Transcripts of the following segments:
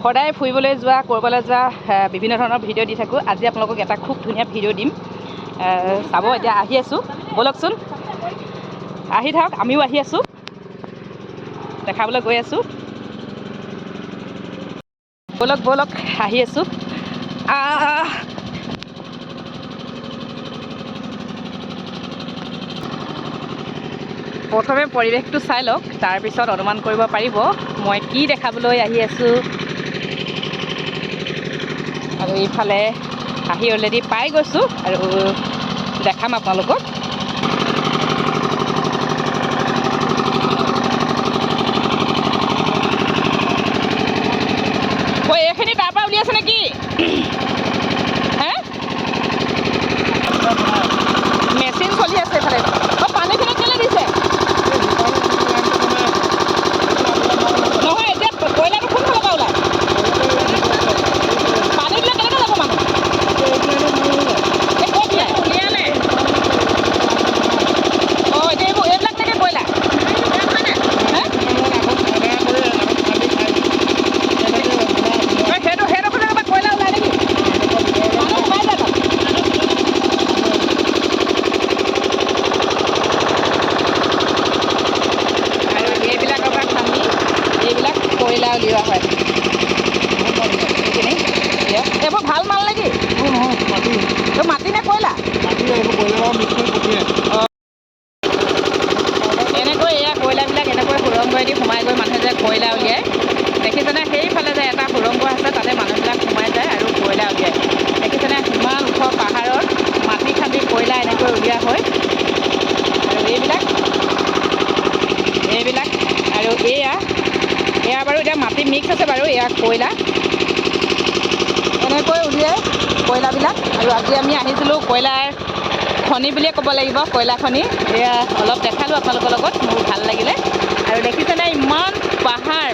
সদায় ফুৰিবলৈ যোৱা ক'ৰবালৈ যোৱা বিভিন্ন ধৰণৰ ভিডিঅ' দি থাকোঁ। আজি আপোনালোকক এটা খুব ধুনীয়া ভিডিঅ' দিম, চাব। এতিয়া আহি আছোঁ, ব'লকচোন আহি থাকক, আমিও আহি আছোঁ, দেখাবলৈ গৈ আছোঁ। ব'লক ব'লক আহি আছোঁ। প্ৰথমে পৰিৱেশটো চাই লওক, তাৰপিছত অনুমান কৰিব পাৰিব মই কি দেখাবলৈ আহি আছোঁ। আৰু এইফালে আহি অলৰেডি পাই গৈছোঁ আৰু দেখাম আপোনালোকক। এইখিনি তাৰ পৰা উলিয়াইছে নেকি? হে, মেচিন চলি আছে এইফালে। পানীখিনি কেলৈ দিছে? নহয়, এতিয়া কয়লাটো কোনফালৰ পৰা ওলায়? পানী দিলে কেনেকৈ যাব মানুহ? এই ক'ত ওলায়? উলিয়ালে। অঁ, এতিয়া এইবিলাক নেকি কয়লা? উলিওৱা হয় এইবোৰ ভাল মাল নেকি? মাটি নে কয়লা? এনেকৈ এয়া কয়লাবিলাক এনেকৈ সুৰংগইদি সোমাই গৈ মানুহে যে কয়লা উলিয়াই, দেখিছেনে? সেইফালে যে এটা সুৰংগ আছে, তাতে মানুহবিলাক সোমাই যায় আৰু কয়লা উলিয়াই। দেখিছেনে? ইমান ওখ পাহাৰত মাটি খান্দি কয়লা এনেকৈ উলিওৱা হয়। আৰু এইবিলাক আৰু এয়া বাৰু এতিয়া মাটি মিক্স আছে বাৰু, এয়া কয়লা এনেকৈ উলিয়াই কয়লাবিলাক। আৰু আজি আমি আহিছিলোঁ কয়লাৰ খনি বুলিয়ে ক'ব লাগিব, কয়লা খনি। এয়া অলপ দেখালোঁ আপোনালোকৰ লগত, মোৰ ভাল লাগিলে। আৰু দেখিছেনে ইমান পাহাৰ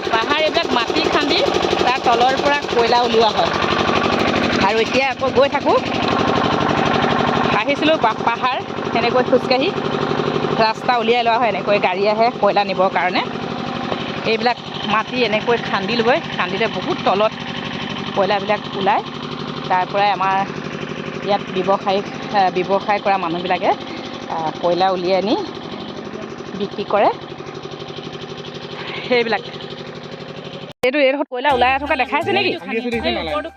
এইবিলাক মাটি খান্দি তাৰ তলৰ পৰা কয়লা উলিওৱা হয়। আৰু এতিয়া আকৌ গৈ থাকোঁ, আহিছিলোঁ পাহাৰ এনেকৈ খোজকাঢ়ি, ৰাস্তা উলিয়াই লোৱা হয়, এনেকৈ গাড়ী আহে কয়লা নিবৰ কাৰণে। এইবিলাক মাটি এনেকৈ খান্দিলে বহুত তলত কয়লাবিলাক ওলায়। তাৰ পৰাই আমাৰ ইয়াত ব্যৱসায় কৰা মানুহবিলাকে কয়লা উলিয়াই আনি বিক্ৰী কৰে। সেইবিলাক এইডোখৰত কয়লা ওলাই থকা দেখাইছে নেকি?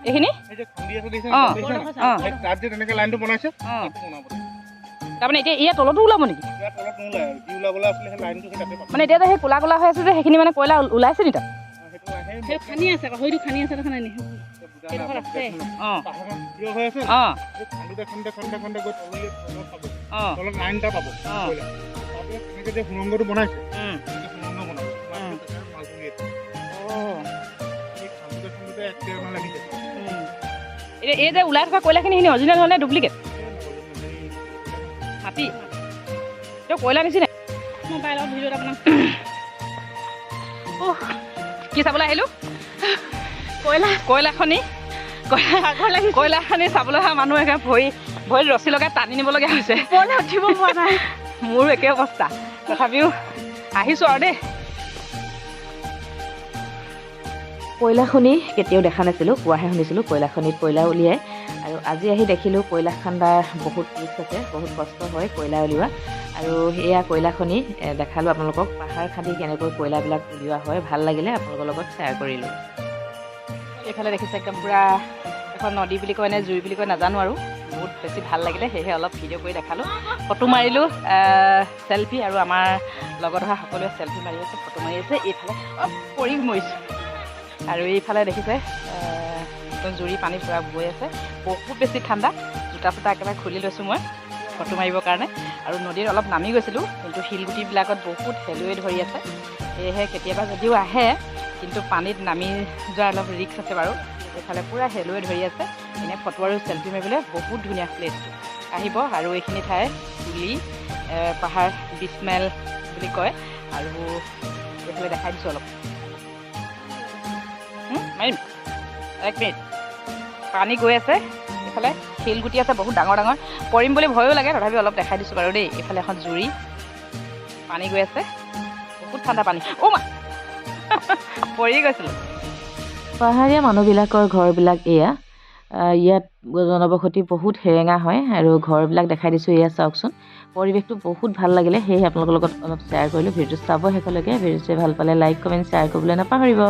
এইখিনি তাৰমানে এতিয়া ইয়াৰ তলতো ওলাব নেকি? মানে এতিয়া যে সেই ক'লা ক'লা হৈ আছে যে, সেইখিনি মানে কয়লা ওলাইছে নি? তাত খানি আছে, খানি আছে, দেখা নাই নি? এই যে ওলাই থকা কয়লাখিনি অৰিজিনেল হয় নে ডুপ্লিকেট? মাটি কয়লা নিচিনা। মোবাইলত ভিডিঅ'ত আপোনাক কি চাবলৈ আহিলোঁ? কয়লা খনি চাবলৈ অহা মানুহ একে ভৰিত ৰছী লগাই টানি নিবলগীয়া হৈছে। উঠিব পৰা নাই, মোৰো একে অৱস্থা। তথাপিও আহিছোঁ আৰু দেই। কয়লা খনি কেতিয়াও দেখা নাছিলোঁ, কোৱাহে শুনিছিলোঁ কয়লা খনিত কয়লা উলিয়াই। আৰু আজি আহি দেখিলোঁ কয়লা খান্দাৰ বহুত ৰিস্ক আছে, বহুত কষ্ট হয় কয়লা উলিওৱা। আৰু এয়া কয়লা খনি দেখালোঁ আপোনালোকক, পাহাৰ খান্দি কেনেকৈ কয়লাবিলাক উলিওৱা হয়। ভাল লাগিলে, আপোনালোকৰ লগত শ্বেয়াৰ কৰিলোঁ। এইফালে দেখিছে একদম পূৰা এখন নদী বুলি কয় নে জুই বুলি কয় নাজানো, আৰু বহুত বেছি ভাল লাগিলে, সেয়েহে অলপ ভিডিঅ' কৰি দেখালোঁ। ফটো মাৰিলোঁ, চেলফি। আৰু আমাৰ লগত অহা সকলোৱে চেলফি মাৰি আছে, ফটো মাৰি আছে। এইফালে পৰি মৰিছোঁ। আৰু এইফালে দেখিছে জুৰি পানী পূৰা বৈ আছে, বহুত বেছি ঠাণ্ডা। জোতা চোতা একেবাৰে খুলি লৈছোঁ মই ফটো মাৰিবৰ কাৰণে। আৰু নদীত অলপ নামি গৈছিলোঁ, কিন্তু শিলগুটিবিলাকত বহুত শেলুৱে ধৰি আছে। সেয়েহে কেতিয়াবা যদিও আহে, কিন্তু পানীত নামি যোৱাৰ অলপ ৰিস্ক আছে বাৰু। এইফালে পূৰা শেলুৱে ধৰি আছে। এনেই ফটো আৰু চেলফি মাৰিবলৈ বহুত ধুনীয়া প্লেচটো। আহিব। আৰু এইখিনি ঠাই তুলি পাহাৰ 20 মাইল বুলি কয়। আৰু এইফালে দেখাই দিছোঁ অলপ, মাৰিম 1 মিনিট। পানী গৈ আছে, এইফালে শিলগুটি আছে বহুত ডাঙৰ ডাঙৰ, পৰিম বুলি ভয়ো লাগে, তথাপি অলপ দেখাই দিছোঁ বাৰু দেই। এইফালে এখন জুৰি, পানী গৈ আছে, বহুত ঠাণ্ডা পানী। মা পৰি গৈছিলোঁ। পাহাৰীয়া মানুহবিলাকৰ ঘৰবিলাক এয়া। ইয়াত জনবসতি বহুত সেৰেঙা হয় আৰু ঘৰবিলাক দেখাই দিছোঁ। এয়া চাওকচোন, পৰিৱেশটো বহুত ভাল লাগিলে, সেয়েহে আপোনালোকৰ লগত অলপ শ্বেয়াৰ কৰিলোঁ। ভিডিঅ'টো চাব শেষলৈকে। ভিডিঅ'টো ভাল পালে লাইক কমেণ্ট শ্বেয়াৰ কৰিবলৈ নাপাহৰিব।